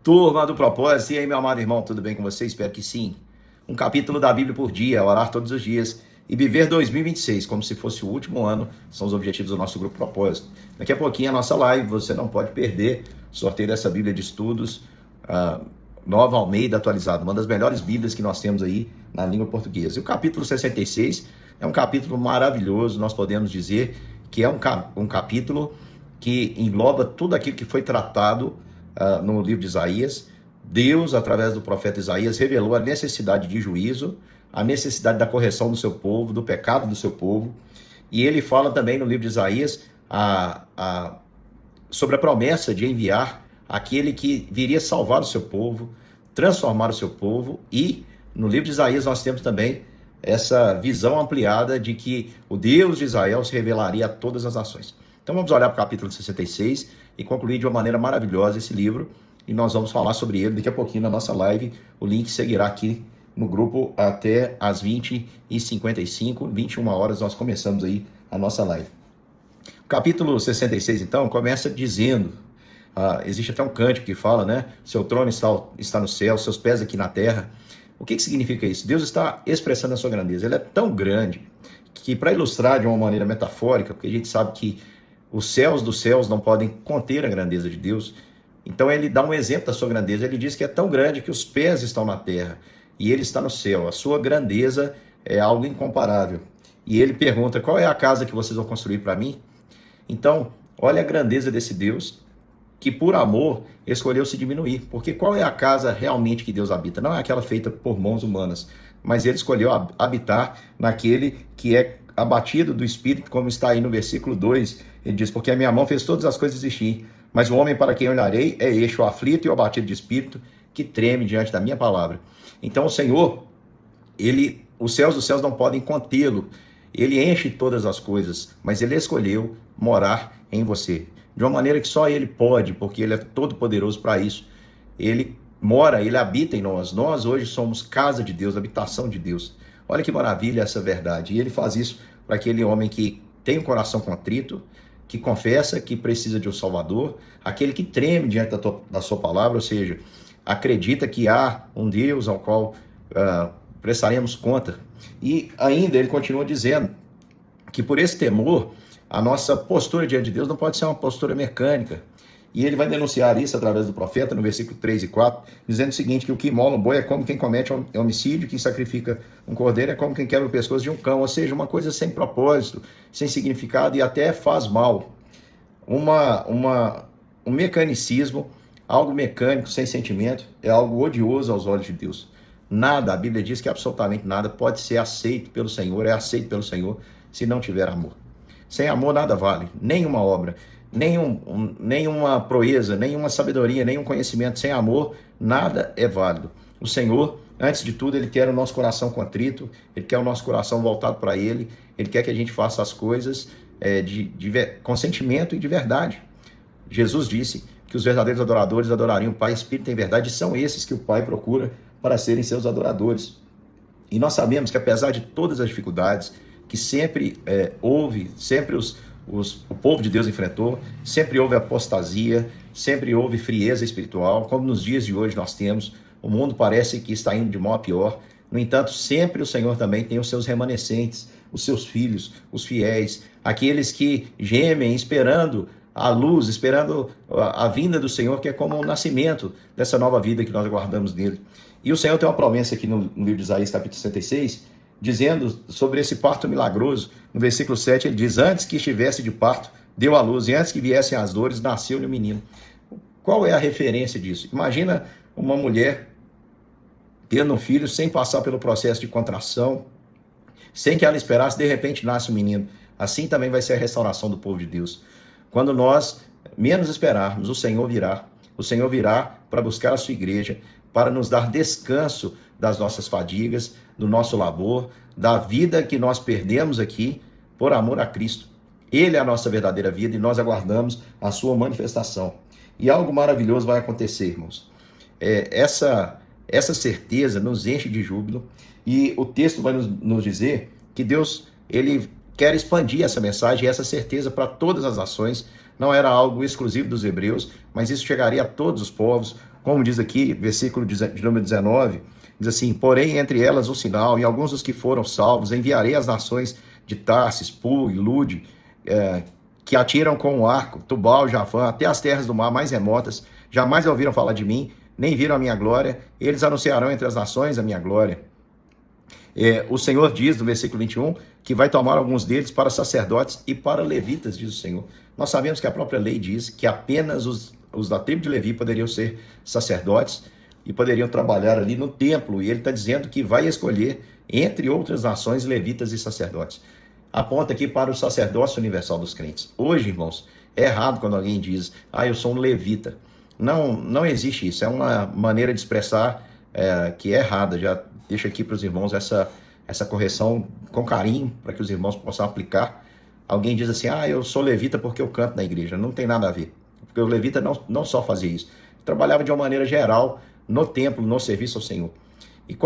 Turma do Propósito, e aí, meu amado irmão, tudo bem com você? Espero que sim. Um capítulo da Bíblia por dia, orar todos os dias e viver 2026 como se fosse o último ano, são os objetivos do nosso Grupo Propósito. Daqui a pouquinho a nossa live, você não pode perder o sorteio dessa Bíblia de Estudos, Nova Almeida atualizada, uma das melhores Bíblias que nós temos aí na língua portuguesa. E o capítulo 66 é um capítulo maravilhoso, nós podemos dizer que é um capítulo que engloba tudo aquilo que foi tratado no livro de Isaías. Deus, através do profeta Isaías, revelou a necessidade de juízo, a necessidade da correção do seu povo, do pecado do seu povo. E ele fala também no livro de Isaías sobre a promessa de enviar aquele que viria salvar o seu povo, transformar o seu povo. E no livro de Isaías nós temos também essa visão ampliada de que o Deus de Israel se revelaria a todas as nações. Então vamos olhar para o capítulo 66 e concluir de uma maneira maravilhosa esse livro, e nós vamos falar sobre ele daqui a pouquinho na nossa live. O link seguirá aqui no grupo até às 20h55, 21 horas nós começamos aí a nossa live. O capítulo 66 então começa dizendo, existe até um cântico que fala, né? Seu trono está no céu, seus pés aqui na terra. O que significa isso? Deus está expressando a sua grandeza. Ele é tão grande que, para ilustrar de uma maneira metafórica, porque a gente sabe que os céus dos céus não podem conter a grandeza de Deus, então ele dá um exemplo da sua grandeza. Ele diz que é tão grande que os pés estão na terra e ele está no céu. A sua grandeza é algo incomparável. E ele pergunta, qual é a casa que vocês vão construir para mim? Então, olha a grandeza desse Deus, que por amor escolheu se diminuir. Porque qual é a casa realmente que Deus habita? Não é aquela feita por mãos humanas, mas ele escolheu habitar naquele que é abatido do espírito, como está aí no versículo 2. Ele diz, porque a minha mão fez todas as coisas existir, mas o homem para quem eu olharei é este, o aflito e o abatido de espírito, que treme diante da minha palavra. Então o Senhor, os céus dos céus não podem contê-lo. Ele enche todas as coisas, mas ele escolheu morar em você, de uma maneira que só ele pode, porque ele é todo poderoso para isso. Ele mora, ele habita em nós. Nós hoje somos casa de Deus, habitação de Deus. Olha que maravilha essa verdade. E ele faz isso para aquele homem que tem um coração contrito, que confessa que precisa de um Salvador, aquele que treme diante da sua palavra, ou seja, acredita que há um Deus ao qual prestaremos conta. E ainda ele continua dizendo que por esse temor, a nossa postura diante de Deus não pode ser uma postura mecânica. E ele vai denunciar isso através do profeta, no versículo 3 e 4, dizendo o seguinte, que o que imola um boi é como quem comete homicídio, quem sacrifica um cordeiro é como quem quebra o pescoço de um cão, ou seja, uma coisa sem propósito, sem significado e até faz mal. Um mecanicismo, algo mecânico, sem sentimento, é algo odioso aos olhos de Deus. Nada, a Bíblia diz que absolutamente nada pode ser aceito pelo Senhor, é aceito pelo Senhor, se não tiver amor. Sem amor nada vale, nenhuma obra, nenhuma proeza, nenhuma sabedoria, nenhum conhecimento. Sem amor, nada é válido. O Senhor, antes de tudo, Ele quer o nosso coração contrito, Ele quer o nosso coração voltado para Ele, Ele quer que a gente faça as coisas com sentimento e de verdade. Jesus disse que os verdadeiros adoradores adorariam o Pai, Espírito em verdade, e são esses que o Pai procura para serem seus adoradores. E nós sabemos que apesar de todas as dificuldades que sempre houve, sempre o povo de Deus enfrentou, sempre houve apostasia, sempre houve frieza espiritual, como nos dias de hoje nós temos. O mundo parece que está indo de mal a pior. No entanto, sempre o Senhor também tem os seus remanescentes, os seus filhos, os fiéis, aqueles que gemem esperando a luz, esperando a vinda do Senhor, que é como o nascimento dessa nova vida que nós aguardamos nele. E o Senhor tem uma promessa aqui no livro de Isaías, capítulo 66, dizendo sobre esse parto milagroso. No versículo 7, ele diz, antes que estivesse de parto, deu à luz, e antes que viessem as dores, nasceu-lhe o menino. Qual é a referência disso? Imagina uma mulher tendo um filho sem passar pelo processo de contração, sem que ela esperasse, de repente nasce um menino. Assim também vai ser a restauração do povo de Deus. Quando nós menos esperarmos, o Senhor virá. O Senhor virá para buscar a sua igreja, para nos dar descanso das nossas fadigas, do nosso labor, da vida que nós perdemos aqui por amor a Cristo. Ele é a nossa verdadeira vida e nós aguardamos a sua manifestação. E algo maravilhoso vai acontecer, irmãos. Essa certeza nos enche de júbilo, e o texto vai nos dizer que Deus, Ele quer expandir essa mensagem e essa certeza para todas as nações. Não era algo exclusivo dos hebreus, mas isso chegaria a todos os povos. como diz aqui, versículo de número 19, diz assim: porém, entre elas um sinal, e alguns dos que foram salvos, enviarei às nações de Tarsis, Pul e Lude, que atiram com o arco, Tubal, Javã, até as terras do mar mais remotas, jamais ouviram falar de mim, nem viram a minha glória, eles anunciarão entre as nações a minha glória. O Senhor diz, no versículo 21, que vai tomar alguns deles para sacerdotes e para levitas, diz o Senhor. Nós sabemos que a própria lei diz que apenas os da tribo de Levi poderiam ser sacerdotes e poderiam trabalhar ali no templo, e ele está dizendo que vai escolher, entre outras nações, levitas e sacerdotes. Aponta aqui para o sacerdócio universal dos crentes. Hoje, irmãos, é errado quando alguém diz: eu sou um levita. Não existe isso, é uma maneira de expressar que é errada. Já deixo aqui para os irmãos essa correção com carinho, para que os irmãos possam aplicar. Alguém diz assim: eu sou levita porque eu canto na igreja. Não tem nada a ver, porque o levita não só fazia isso, trabalhava de uma maneira geral no templo, no serviço ao Senhor. E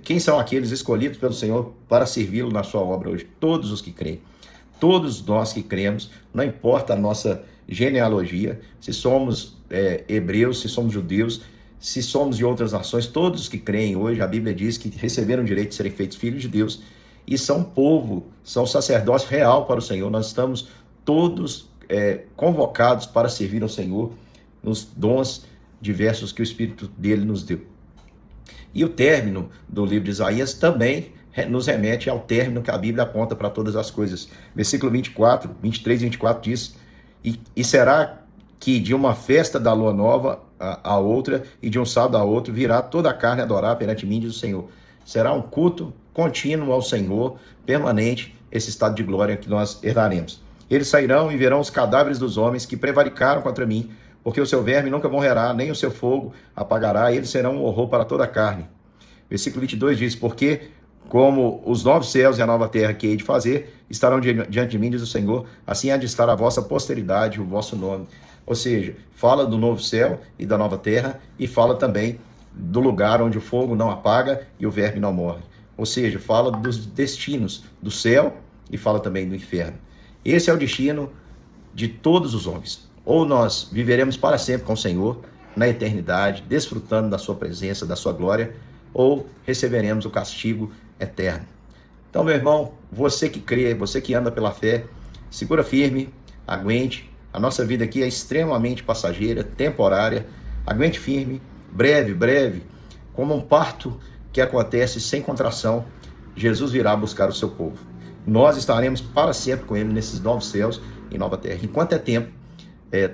quem são aqueles escolhidos pelo Senhor para servi-lo na sua obra hoje? Todos os que creem. Todos nós que cremos, não importa a nossa genealogia, se somos hebreus, se somos judeus, se somos de outras nações, todos que creem hoje, a Bíblia diz que receberam o direito de serem feitos filhos de Deus e são povo, são sacerdócio real para o Senhor. Nós estamos todos convocados para servir ao Senhor nos dons diversos que o Espírito dele nos deu. E o término do livro de Isaías também nos remete ao término que a Bíblia aponta para todas as coisas. Versículo 23 e 24 diz: E será que de uma festa da lua nova a outra, e de um sábado a outro, virá toda a carne adorar perante mim, diz o Senhor. Será um culto contínuo ao Senhor, permanente, esse estado de glória que nós herdaremos. Eles sairão e verão os cadáveres dos homens que prevaricaram contra mim, porque o seu verme nunca morrerá, nem o seu fogo apagará, e eles serão um horror para toda a carne. Versículo 22 diz: porque como os novos céus e a nova terra que hei de fazer estarão diante de mim, diz o Senhor, assim há de estar a vossa posteridade, o vosso nome. Ou seja, fala do novo céu e da nova terra, e fala também do lugar onde o fogo não apaga e o verme não morre. Ou seja, fala dos destinos do céu e fala também do inferno. Esse é o destino de todos os homens. Ou nós viveremos para sempre com o Senhor, na eternidade, desfrutando da sua presença, da sua glória, ou receberemos o castigo eterno. Então, meu irmão, você que crê, você que anda pela fé, segura firme, aguente. A nossa vida aqui é extremamente passageira, temporária. Aguente firme, breve, como um parto que acontece sem contração, Jesus virá buscar o seu povo. Nós estaremos para sempre com ele nesses novos céus e nova terra. Enquanto é tempo,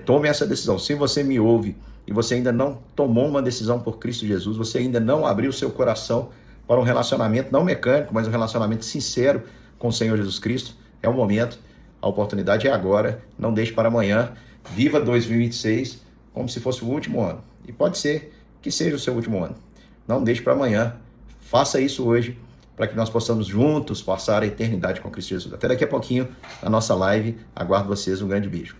tome essa decisão. Se você me ouve e você ainda não tomou uma decisão por Cristo Jesus, você ainda não abriu seu coração para um relacionamento não mecânico, mas um relacionamento sincero com o Senhor Jesus Cristo, é o momento, a oportunidade é agora, não deixe para amanhã. Viva 2026 como se fosse o último ano, e pode ser que seja o seu último ano. Não deixe para amanhã, faça isso hoje, para que nós possamos juntos passar a eternidade com Cristo Jesus. Até daqui a pouquinho, na nossa live, aguardo vocês, um grande beijo.